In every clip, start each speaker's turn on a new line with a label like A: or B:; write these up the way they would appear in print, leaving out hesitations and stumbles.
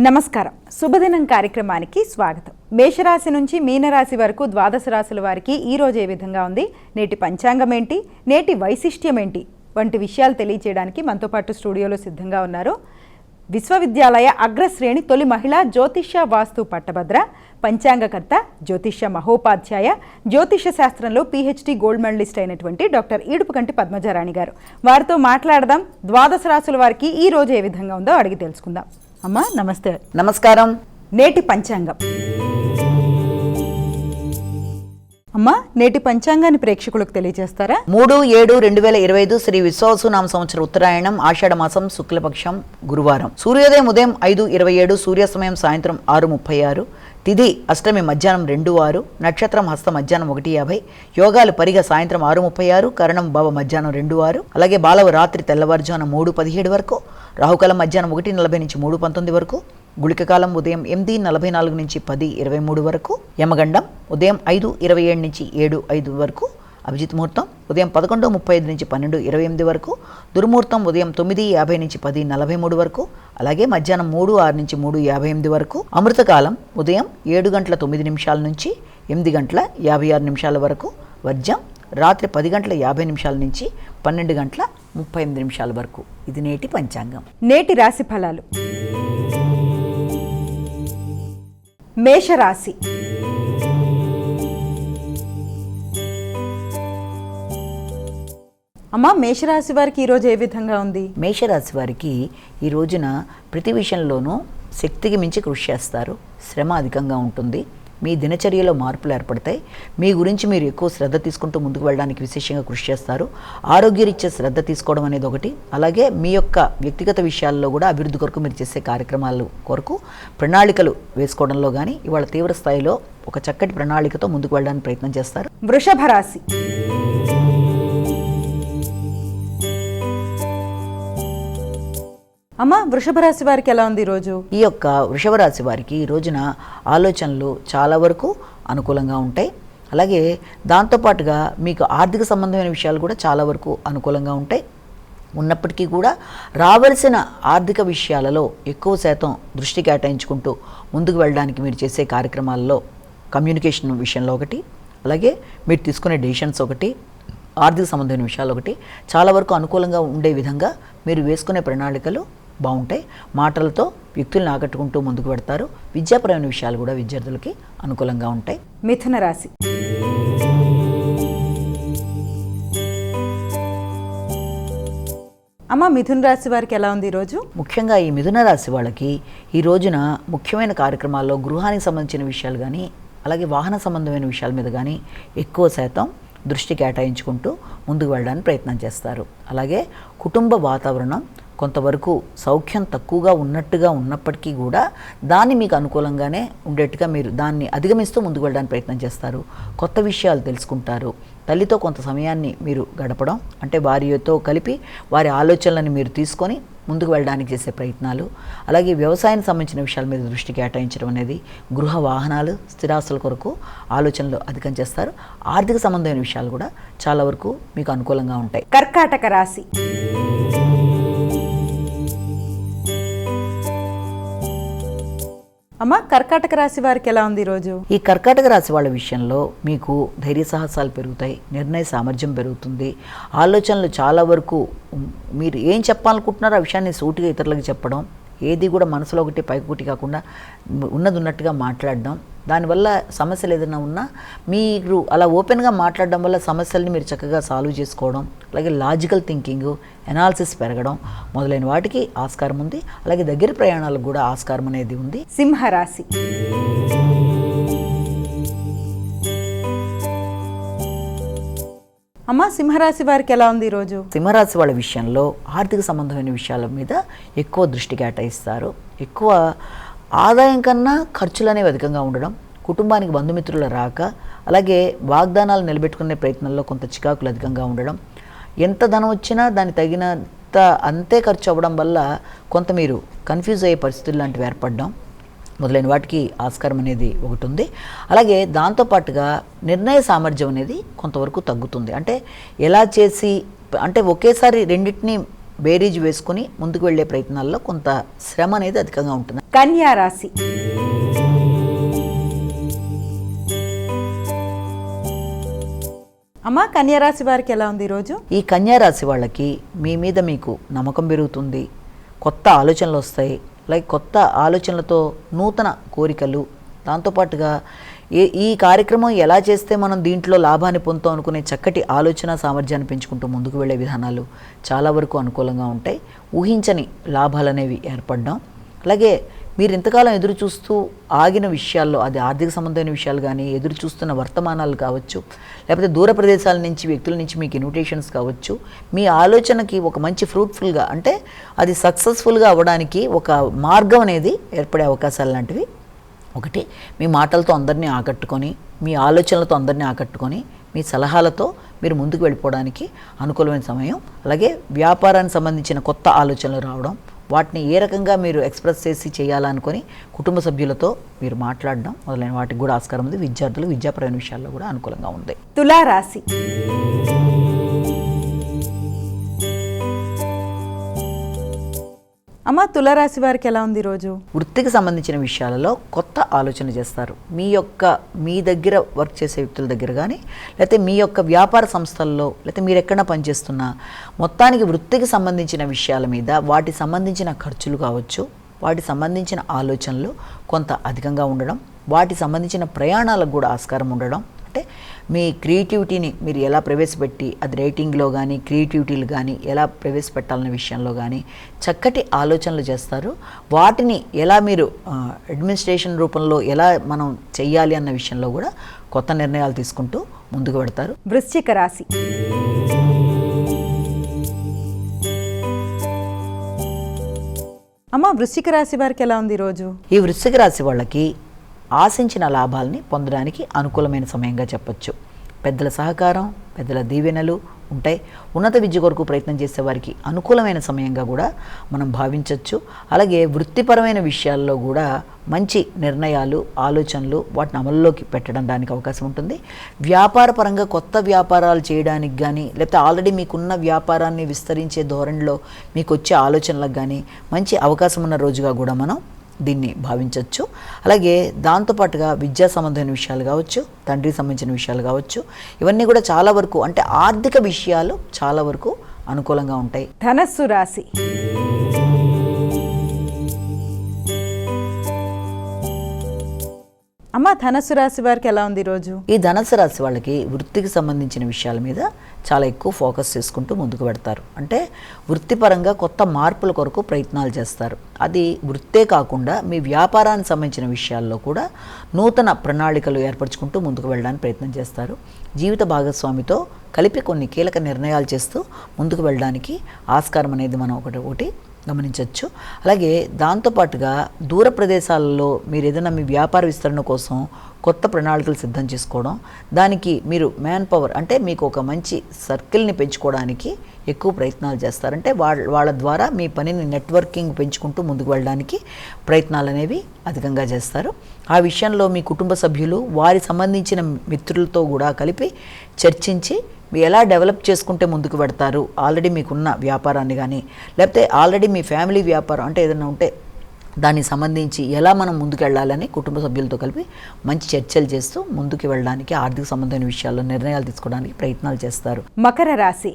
A: నమస్కారం. శుభదినం కార్యక్రమానికి స్వాగతం. మేషరాశి నుంచి మీనరాశి వరకు ద్వాదశ రాశుల వారికి ఈ రోజు ఏ విధంగా ఉంది, నేటి పంచాంగం ఏంటి, నేటి వైశిష్ట్యం ఏంటి వంటి విషయాలు తెలియజేయడానికి మనతో పాటు స్టూడియోలో సిద్ధంగా ఉన్నారు విశ్వవిద్యాలయ అగ్రశ్రేణి తొలి మహిళా జ్యోతిష్య వాస్తు పట్టభద్ర, పంచాంగకర్త, జ్యోతిష్య మహోపాధ్యాయ, జ్యోతిష శాస్త్రంలో PhD గోల్డ్ మెడలిస్ట్ అయినటువంటి డాక్టర్ ఈడుపుకంటి పద్మజారాణి గారు. వారితో మాట్లాడదాం. ద్వాదశ రాశుల వారికి ఈ రోజు ఏ విధంగా ఉందో అడిగి తెలుసుకుందాం. అమ్మా నమస్తే.
B: నమస్కారం.
A: నేటి పంచాంగం. అమ్మా నేటి పంచాంగాన్ని ప్రేక్షకులకు తెలియజేస్తారా?
B: 3/7/2025 శ్రీ విశ్వావసునామ సంవత్సరం ఉత్తరాయణం ఆషాఢ మాసం శుక్లపక్షం గురువారం. సూర్యోదయం ఉదయం 5:27, సూర్యాస్తమయం సాయంత్రం 6:36, తిథి అష్టమి మధ్యాహ్నం 2:06, నక్షత్రం హస్త మధ్యాహ్నం 1:50, యోగాలు పరిగ సాయంత్రం 6:36, కరణం భవ మధ్యాహ్నం 2:06, అలాగే బాలవ రాత్రి తెల్లవారుజామున 3:17 వరకు, రాహుకాలం మధ్యాహ్నం 1:40 నుంచి 3:19 వరకు, గుళికకాలం ఉదయం 8:44 నుంచి 10:23 వరకు, యమగండం ఉదయం 5:27 నుంచి 7:05 వరకు, అభిజిత్ ముహూర్తం ఉదయం 11:35 నుంచి 12:28 వరకు, దుర్ముహూర్తం ఉదయం 9:50 నుంచి 10:43 వరకు, అలాగే మధ్యాహ్నం 3:06 నుంచి 3:58 వరకు, అమృతకాలం ఉదయం 7:09 నుంచి 8:56 వరకు, వర్జ్యం రాత్రి 10:50 నుంచి 12:38 వరకు. ఇది నేటి పంచాంగం.
A: నేటి రాశి ఫలాలు. మేషరాశి. అమ్మా మేషరాశి వారికి ఈరోజు ఏ విధంగా ఉంది?
B: మేషరాశి వారికి ఈ రోజున ప్రతి విషయంలోనూ శక్తికి మించి కృషి చేస్తారు. శ్రమ అధికంగా ఉంటుంది. మీ దినచర్యలో మార్పులు ఏర్పడతాయి. మీ గురించి మీరు ఎక్కువ శ్రద్ధ తీసుకుంటూ ముందుకు వెళ్ళడానికి విశేషంగా కృషి చేస్తారు. ఆరోగ్యరీత్యా శ్రద్ధ తీసుకోవడం అనేది ఒకటి. అలాగే మీ యొక్క వ్యక్తిగత విషయాల్లో కూడా అభివృద్ధి కొరకు మీరు చేసే కార్యక్రమాల కొరకు ప్రణాళికలు వేసుకోవడంలో కానీ ఇవాళ తీవ్ర స్థాయిలో ఒక చక్కటి ప్రణాళికతో ముందుకు వెళ్ళడానికి ప్రయత్నం చేస్తారు.
A: వృషభ రాశి. అమ్మ వృషభ రాశి వారికి ఎలా ఉంది ఈరోజు?
B: ఈ యొక్క వృషభ రాశి వారికి ఈ రోజున ఆలోచనలు చాలా వరకు అనుకూలంగా ఉంటాయి. అలాగే దాంతోపాటుగా మీకు ఆర్థిక సంబంధమైన విషయాలు కూడా చాలా వరకు అనుకూలంగా ఉంటాయి. ఉన్నప్పటికీ కూడా రావలసిన ఆర్థిక విషయాలలో ఎక్కువ శాతం దృష్టి కేటాయించుకుంటూ ముందుకు వెళ్ళడానికి మీరు చేసే కార్యక్రమాల్లో కమ్యూనికేషన్ విషయంలో ఒకటి, అలాగే మీరు తీసుకునే డెసిషన్స్ ఒకటి, ఆర్థిక సంబంధమైన విషయాలు ఒకటి చాలా వరకు అనుకూలంగా ఉండే విధంగా మీరు వేసుకునే ప్రణాళికలు బాగుంటాయి. మాటలతో వ్యక్తులను ఆకట్టుకుంటూ ముందుకు పెడతారు. విద్యాపరమైన విషయాలు కూడా విద్యార్థులకి అనుకూలంగా ఉంటాయి.
A: మిథున రాశి. అమ్మ మిథున రాశి వారికి ఎలా ఉంది ఈరోజు?
B: ముఖ్యంగా ఈ మిథున రాశి వాళ్ళకి ఈ రోజున ముఖ్యమైన కార్యక్రమాల్లో గృహానికి సంబంధించిన విషయాలు కానీ అలాగే వాహన సంబంధమైన విషయాల మీద కానీ ఎక్కువ శాతం దృష్టి కేటాయించుకుంటూ ముందుకు వెళ్ళడానికి ప్రయత్నం చేస్తారు. అలాగే కుటుంబ వాతావరణం కొంతవరకు సౌఖ్యం తక్కువగా ఉన్నప్పటికీ కూడా దాన్ని మీకు అనుకూలంగానే ఉండేట్టుగా మీరు దాన్ని అధిగమిస్తూ ముందుకు వెళ్ళడానికి ప్రయత్నం చేస్తారు. కొత్త విషయాలు తెలుసుకుంటారు. తల్లితో కొంత సమయాన్ని మీరు గడపడం అంటే వారితో కలిపి వారి ఆలోచనలను మీరు తీసుకొని ముందుకు వెళ్ళడానికి చేసే ప్రయత్నాలు, అలాగే వ్యవసాయానికి సంబంధించిన విషయాల మీద దృష్టి కేటాయించడం అనేది, గృహ వాహనాలు స్థిరాస్తుల కొరకు ఆలోచనలు అధికం చేస్తారు. ఆర్థిక సంబంధమైన విషయాలు కూడా చాలా వరకు మీకు అనుకూలంగా ఉంటాయి.
A: కర్కాటక రాశి. అమ్మ కర్కాటక రాశి వారికి ఎలా ఉంది ఈరోజు?
B: ఈ కర్కాటక రాశి వాళ్ళ విషయంలో మీకు ధైర్య సాహసాలు పెరుగుతాయి. నిర్ణయ సామర్థ్యం పెరుగుతుంది. ఆలోచనలు చాలా వరకు మీరు ఏం చెప్పాలనుకుంటున్నారో ఆ విషయాన్ని సూటిగా ఇతరులకు చెప్పడం, ఏది కూడా మనసులో ఒకటి పైకి ఒకటి కాకుండా ఉన్నది ఉన్నట్టుగా మాట్లాడడం, దానివల్ల సమస్యలు ఏదైనా ఉన్నా మీరు అలా ఓపెన్గా మాట్లాడడం వల్ల సమస్యల్ని మీరు చక్కగా సాల్వ్ చేసుకోవడం, అలాగే లాజికల్ థింకింగ్, ఎనాలిసిస్ పెరగడం మొదలైన వాటికి ఆస్కారం ఉంది. అలాగే దగ్గర ప్రయాణాలకు కూడా ఆస్కారం అనేది ఉంది.
A: సింహరాశి. అమ్మ సింహరాశి వారికి ఎలా ఉంది ఈరోజు?
B: సింహరాశి వాళ్ళ విషయంలో ఆర్థిక సంబంధమైన విషయాల మీద ఎక్కువ దృష్టి కేటాయిస్తారు. ఎక్కువ ఆదాయం కన్నా ఖర్చులు అనేవి అధికంగా ఉండడం, కుటుంబానికి బంధుమిత్రుల రాక, అలాగే వాగ్దానాలు నిలబెట్టుకునే ప్రయత్నంలో కొంత చికాకులు అధికంగా ఉండడం, ఎంత ధనం వచ్చినా దాని తగినంత అంతే ఖర్చు అవ్వడం వల్ల కొంత మీరు కన్ఫ్యూజ్ అయ్యే పరిస్థితులు లాంటివి ఏర్పడడం మొదలైన వాటికి ఆస్కారం అనేది ఒకటి ఉంది. అలాగే దాంతోపాటుగా నిర్ణయ సామర్థ్యం అనేది కొంతవరకు తగ్గుతుంది. అంటే ఎలా చేసి అంటే ఒకేసారి రెండింటిని బేరీజ్ వేసుకుని ముందుకు వెళ్ళే ప్రయత్నాల్లో కొంత శ్రమ అనేది అధికంగా ఉంటుంది.
A: కన్యా రాశి. అమ్మ, కన్యా రాశి వారికి ఎలా ఉంది ఈరోజు?
B: ఈ కన్యా రాశి వాళ్ళకి మీ మీద మీకు నమ్మకం పెరుగుతుంది, కొత్త ఆలోచనలు వస్తాయి. లైక్ కొత్త ఆలోచనలతో నూతన కోరికలు, దాంతోపాటుగా ఈ కార్యక్రమం ఎలా చేస్తే మనం దీంట్లో లాభాన్ని పొందుతాం అనుకునే చక్కటి ఆలోచన సామర్థ్యాన్ని పెంచుకుంటూ ముందుకు వెళ్ళే విధానాలు చాలా వరకు అనుకూలంగా ఉంటాయి. ఊహించని లాభాలు అనేవి ఏర్పడడం, అలాగే మీరు ఇంతకాలం ఎదురు చూస్తూ ఆగిన విషయాల్లో, అది ఆర్థిక సంబంధమైన విషయాలు కానీ, ఎదురు చూస్తున్న వర్తమానాలు కావచ్చు, లేకపోతే దూర ప్రదేశాల నుంచి వ్యక్తుల నుంచి మీకు ఇన్విటేషన్స్ కావచ్చు, మీ ఆలోచనకి ఒక మంచి ఫ్రూట్ఫుల్గా, అంటే అది సక్సెస్ఫుల్గా అవ్వడానికి ఒక మార్గం అనేది ఏర్పడే అవకాశాలు లాంటివి. ఒకటి, మీ మాటలతో అందరినీ ఆకట్టుకొని, మీ ఆలోచనలతో అందరినీ ఆకట్టుకొని, మీ సలహాలతో మీరు ముందుకు వెళ్ళిపోవడానికి అనుకూలమైన సమయం. అలాగే వ్యాపారానికి సంబంధించిన కొత్త ఆలోచనలు రావడం, వాటిని ఏ రకంగా మీరు ఎక్స్ప్రెస్ చేసి చేయాలనుకొని కుటుంబ సభ్యులతో మీరు మాట్లాడడం మొదలైన వాటికి కూడా ఆస్కారం ఉంది. విద్యార్థులు విద్యాపరమైన విషయాల్లో కూడా అనుకూలంగా ఉంది.
A: తులారాశి. అమ్మ, తులారాశి వారికి ఎలా ఉంది ఈరోజు?
B: వృత్తికి సంబంధించిన విషయాలలో కొత్త ఆలోచన చేస్తారు. మీ దగ్గర వర్క్ చేసే వ్యక్తుల దగ్గర కానీ, లేకపోతే మీ యొక్క వ్యాపార సంస్థల్లో, లేకపోతే మీరు ఎక్కడైనా పనిచేస్తున్నా, మొత్తానికి వృత్తికి సంబంధించిన విషయాల మీద వాటి సంబంధించిన ఖర్చులు కావచ్చు, వాటి సంబంధించిన ఆలోచనలు కొంత అధికంగా ఉండడం, వాటి సంబంధించిన ప్రయాణాలకు కూడా ఆస్కారం ఉండడం. అంటే మీ క్రియేటివిటీని మీరు ఎలా ప్రవేశపెట్టి, అది రైటింగ్లో కానీ క్రియేటివిటీలు కానీ ఎలా ప్రవేశపెట్టాలనే విషయంలో కానీ చక్కటి ఆలోచనలు చేస్తారు. వాటిని ఎలా మీరు అడ్మినిస్ట్రేషన్ రూపంలో ఎలా మనం చెయ్యాలి అన్న విషయంలో కూడా కొత్త నిర్ణయాలు తీసుకుంటూ ముందుకు పెడతారు.
A: వృశ్చిక రాశి. అమ్మ, వృశ్చిక రాశి వారికి ఎలా ఉంది ఈరోజు?
B: ఈ వృశ్చిక రాశి వాళ్ళకి ఆశించిన లాభాలని పొందడానికి అనుకూలమైన సమయంగా చెప్పొచ్చు. పెద్దల సహకారం, పెద్దల దీవెనలు ఉంటాయి. ఉన్నత విద్య కొరకు ప్రయత్నం చేసే వారికి అనుకూలమైన సమయంగా కూడా మనం భావించవచ్చు. అలాగే వృత్తిపరమైన విషయాల్లో కూడా మంచి నిర్ణయాలు, ఆలోచనలు వాటిని అమల్లోకి పెట్టడం దానికి అవకాశం ఉంటుంది. వ్యాపార పరంగా కొత్త వ్యాపారాలు చేయడానికి కానీ, లేకపోతే ఆల్రెడీ మీకున్న వ్యాపారాన్ని విస్తరించే ధోరణిలో మీకు వచ్చే ఆలోచనలకు కానీ మంచి అవకాశం ఉన్న రోజుగా కూడా మనం దీన్ని భావించవచ్చు. అలాగే దాంతోపాటుగా విద్యా సంబంధమైన విషయాలు కావచ్చు, తండ్రికి సంబంధించిన విషయాలు కావచ్చు, ఇవన్నీ కూడా చాలా వరకు, అంటే ఆర్థిక విషయాలు చాలా వరకు అనుకూలంగా ఉంటాయి.
A: ధనస్సు రాశి. అమ్మ, ధనస్సు రాశి వారికి ఎలా ఉంది ఈరోజు?
B: ఈ ధనస్సు రాశి వాళ్ళకి వృత్తికి సంబంధించిన విషయాల మీద చాలా ఎక్కువ ఫోకస్ చేసుకుంటూ ముందుకు పెడతారు. అంటే వృత్తిపరంగా కొత్త మార్పుల కొరకు ప్రయత్నాలు చేస్తారు. అది వృత్తే కాకుండా మీ వ్యాపారానికి సంబంధించిన విషయాల్లో కూడా నూతన ప్రణాళికలు ఏర్పరచుకుంటూ ముందుకు వెళ్ళడానికి ప్రయత్నం చేస్తారు. జీవిత భాగస్వామితో కలిపి కొన్ని కీలక నిర్ణయాలు చేస్తూ ముందుకు వెళ్ళడానికి ఆస్కారం అనేది మనం ఒకటి గమనించవచ్చు. అలాగే దాంతోపాటుగా దూర ప్రదేశాలలో మీరు ఏదైనా మీ వ్యాపార విస్తరణ కోసం కొత్త ప్రణాళికలు సిద్ధం చేసుకోవడం, దానికి మీరు మ్యాన్ పవర్, అంటే మీకు ఒక మంచి సర్కిల్ని పెంచుకోవడానికి ఎక్కువ ప్రయత్నాలు చేస్తారంటే వాళ్ళ ద్వారా మీ పనిని నెట్వర్కింగ్ పెంచుకుంటూ ముందుకు వెళ్ళడానికి ప్రయత్నాలు అనేవి అధికంగా చేస్తారు. ఆ విషయంలో మీ కుటుంబ సభ్యులు, వారి సంబంధించిన మిత్రులతో కూడా కలిపి చర్చించి మీరు ఎలా డెవలప్ చేసుకుంటే ముందుకు పెడతారు, ఆల్రెడీ మీకున్న వ్యాపారాన్ని కానీ, లేకపోతే ఆల్రెడీ మీ ఫ్యామిలీ వ్యాపారం అంటే ఏదైనా ఉంటే దానికి సంబంధించి ఎలా మనం ముందుకు వెళ్ళాలని కుటుంబ సభ్యులతో కలిపి మంచి చర్చలు చేస్తూ ముందుకు వెళ్ళడానికి, ఆర్థిక సంబంధమైన విషయాల్లో నిర్ణయాలు తీసుకోవడానికి ప్రయత్నాలు చేస్తారు.
A: మకర రాశి.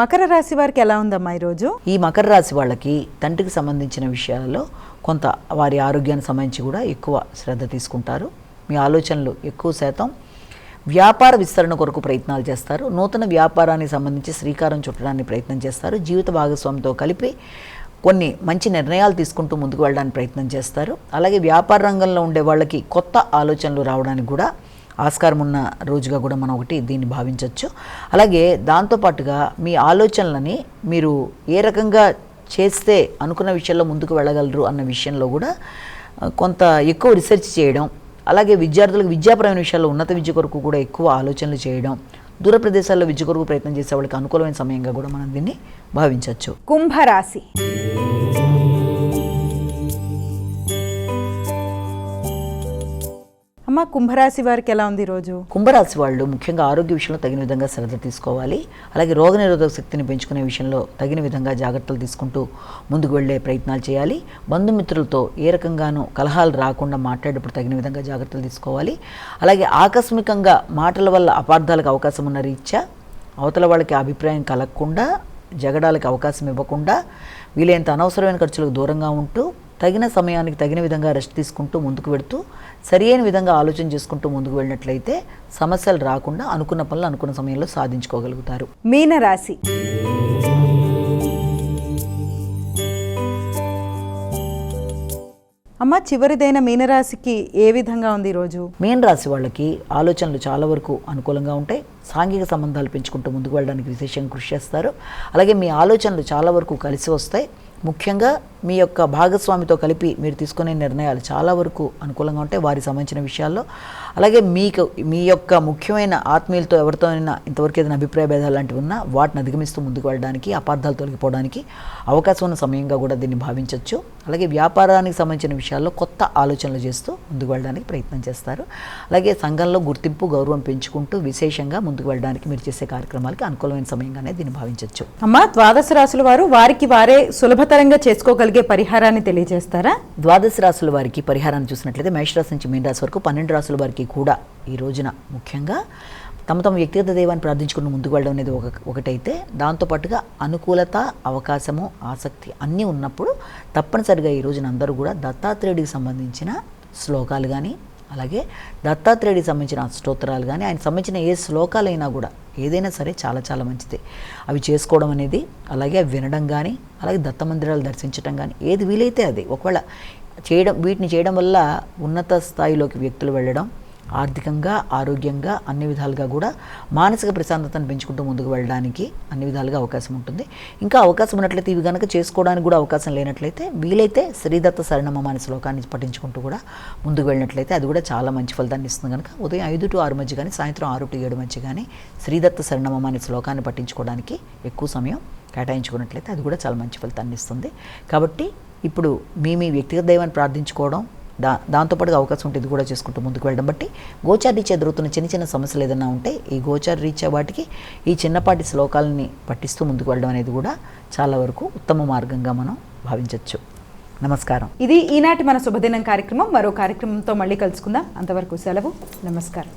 A: మకర రాశి వారికి ఎలా ఉందమ్మా ఈరోజు?
B: ఈ మకర రాశి వాళ్ళకి తండ్రికి సంబంధించిన విషయాలలో కొంత వారి ఆరోగ్యానికి సంబంధించి కూడా ఎక్కువ శ్రద్ధ తీసుకుంటారు. మీ ఆలోచనలు ఎక్కువ శాతం వ్యాపార విస్తరణ కొరకు ప్రయత్నాలు చేస్తారు. నూతన వ్యాపారానికి సంబంధించి శ్రీకారం చుట్టడానికి ప్రయత్నం చేస్తారు. జీవిత భాగస్వామితో కలిపి కొన్ని మంచి నిర్ణయాలు తీసుకుంటూ ముందుకు వెళ్ళడానికి ప్రయత్నం చేస్తారు. అలాగే వ్యాపార రంగంలో ఉండే వాళ్ళకి కొత్త ఆలోచనలు రావడానికి కూడా ఆస్కారం ఉన్న రోజుగా కూడా మనం దీన్ని భావించవచ్చు. అలాగే దాంతోపాటుగా మీ ఆలోచనలని మీరు ఏ రకంగా చేస్తే అనుకున్న విషయాల్లో ముందుకు వెళ్ళగలరు అన్న విషయంలో కూడా కొంత ఎక్కువ రీసెర్చ్ చేయడం, అలాగే విద్యార్థులకు విద్యాపరమైన విషయాల్లో ఉన్నత విద్య కొరకు కూడా ఎక్కువ ఆలోచనలు చేయడం, దూర ప్రదేశాల్లో విద్య కొరకు ప్రయత్నం చేసే వాళ్ళకి అనుకూలమైన సమయంగా కూడా మనం దీన్ని భావించవచ్చు.
A: కుంభరాశి. అమ్మ, అమ్మ కుంభరాశి వారికి ఎలా ఉంది ఈరోజు?
B: కుంభరాశి వాళ్ళు ముఖ్యంగా ఆరోగ్య విషయంలో తగిన విధంగా శ్రద్ధ తీసుకోవాలి. అలాగే రోగనిరోధక శక్తిని పెంచుకునే విషయంలో తగిన విధంగా జాగ్రత్తలు తీసుకుంటూ ముందుకు వెళ్ళే ప్రయత్నాలు చేయాలి. బంధుమిత్రులతో ఏ రకంగానూ కలహాలు రాకుండా మాట్లాడేటప్పుడు తగిన విధంగా జాగ్రత్తలు తీసుకోవాలి. అలాగే ఆకస్మికంగా మాటల వల్ల అపార్థాలకు అవకాశం ఉన్న రీత్యా అవతల వాళ్ళకి అభిప్రాయం కలగకుండా జగడాలకు అవకాశం ఇవ్వకుండా వీలైనంత అనవసరమైన ఖర్చులకు దూరంగా ఉంటూ తగిన సమయానికి తగిన విధంగా రెస్ట్ తీసుకుంటూ ముందుకు వెళుతూ సరైన విధంగా ఆలోచన చేసుకుంటూ ముందుకు వెళ్ళినట్లయితే సమస్యలు రాకుండా అనుకున్న పనులు అనుకున్న సమయంలో సాధించుకోగలుగుతారు.
A: మీనరాశి. అమ్మ చివరిదైన మీనరాశికి ఏ విధంగా ఉంది ఈరోజు?
B: మీనరాశి వాళ్ళకి ఆలోచనలు చాలా వరకు అనుకూలంగా ఉంటాయి. సాంఘిక సంబంధాలు పెంచుకుంటూ ముందుకు వెళ్ళడానికి విశేషంగా కృషి చేస్తారు. అలాగే మీ ఆలోచనలు చాలా వరకు కలిసి వస్తాయి. ముఖ్యంగా మీ యొక్క భాగస్వామితో కలిపి మీరు తీసుకునే నిర్ణయాలు చాలా వరకు అనుకూలంగా ఉంటాయి వారికి సంబంధించిన విషయాల్లో. అలాగే మీ యొక్క ముఖ్యమైన ఆత్మీయులతో ఎవరితోనైనా ఇంతవరకు ఏదైనా అభిప్రాయ భేదాలు లాంటివి ఉన్నా వాటిని అధిగమిస్తూ ముందుకు వెళ్ళడానికి అపార్థాలు తొలగిపోవడానికి అవకాశం ఉన్న సమయంగా కూడా దీన్ని భావించవచ్చు. అలాగే వ్యాపారానికి సంబంధించిన విషయాల్లో కొత్త ఆలోచనలు చేస్తూ ముందుకు వెళ్ళడానికి ప్రయత్నం చేస్తారు. అలాగే సంఘంలో గుర్తింపు గౌరవం పెంచుకుంటూ విశేషంగా ముందుకు వెళ్ళడానికి మీరు చేసే కార్యక్రమాలకి అనుకూలమైన సమయంగానే దీన్ని భావించవచ్చు.
A: అమ్మ ద్వాదశ రాశుల వారు వారికి వారే సులభతరంగా చేసుకోగలిగే పరిహారాన్ని తెలియజేస్తారా?
B: ద్వాదశ రాశుల వారికి పరిహారాన్ని చూసినట్లయితే మేషరాశి నుంచి మీన రాశి వరకు 12 రాశుల వారికి కూడా ఈ రోజున ముఖ్యంగా తమ వ్యక్తిగత దైవాన్ని ప్రార్థించుకుని ముందుకు వెళ్ళడం అనేది ఒకటైతే దాంతోపాటుగా అనుకూలత అవకాశము ఆసక్తి అన్నీ ఉన్నప్పుడు తప్పనిసరిగా ఈ రోజున అందరూ కూడా దత్తాత్రేయుడికి సంబంధించిన శ్లోకాలు కానీ అలాగే దత్తాత్రేయుడికి సంబంధించిన స్తోత్రాలు కానీ ఆయన సంబంధించిన ఏ శ్లోకాలైనా కూడా ఏదైనా సరే చాలా చాలా మంచిది అవి చేసుకోవడం అనేది. అలాగే అవి వినడం కానీ అలాగే దత్త మందిరాలు దర్శించడం కానీ ఏది వీలైతే అది ఒకవేళ వీటిని చేయడం వల్ల ఉన్నత స్థాయిలోకి వ్యక్తులు వెళ్ళడం ఆర్థికంగా ఆరోగ్యంగా అన్ని విధాలుగా కూడా మానసిక ప్రశాంతతను పెంచుకుంటూ ముందుకు వెళ్ళడానికి అన్ని విధాలుగా అవకాశం ఉంటుంది. ఇంకా అవకాశం ఉన్నట్లయితే ఇవి కనుక చేసుకోవడానికి కూడా అవకాశం లేనట్లయితే వీలైతే శ్రీదత్త శరణమమ అనే శ్లోకాన్ని పఠించుకుంటూ కూడా ముందుకు వెళ్ళినట్లయితే అది కూడా చాలా మంచి ఫలితాన్ని ఇస్తుంది. కనుక ఉదయం 5 to 6 మధ్య కానీ సాయంత్రం 6 to 7 మధ్య కానీ శ్రీదత్త శరణమమ అనే శ్లోకాన్ని పఠించుకోవడానికి ఎక్కువ సమయం కేటాయించుకున్నట్లయితే అది కూడా చాలా మంచి ఫలితాన్ని ఇస్తుంది. కాబట్టి ఇప్పుడు మీ వ్యక్తిగత దైవాన్ని ప్రార్థించుకోవడం దాంతోపాటుగా అవకాశం ఉంటే ఇది కూడా చేసుకుంటూ ముందుకు వెళ్ళడం బట్టి గోచార రీత్యా ఎదురవుతున్న చిన్న సమస్యలు ఏదైనా ఉంటే ఈ గోచార రీత్యా వాటికి ఈ చిన్నపాటి శ్లోకాలని పఠిస్తూ ముందుకు వెళ్ళడం అనేది కూడా చాలా వరకు ఉత్తమ మార్గంగా మనం భావించవచ్చు. నమస్కారం.
A: ఇది ఈనాటి మన శుభదినం కార్యక్రమం. మరో కార్యక్రమంతో మళ్ళీ కలుసుకుందాం. అంతవరకు సెలవు. నమస్కారం.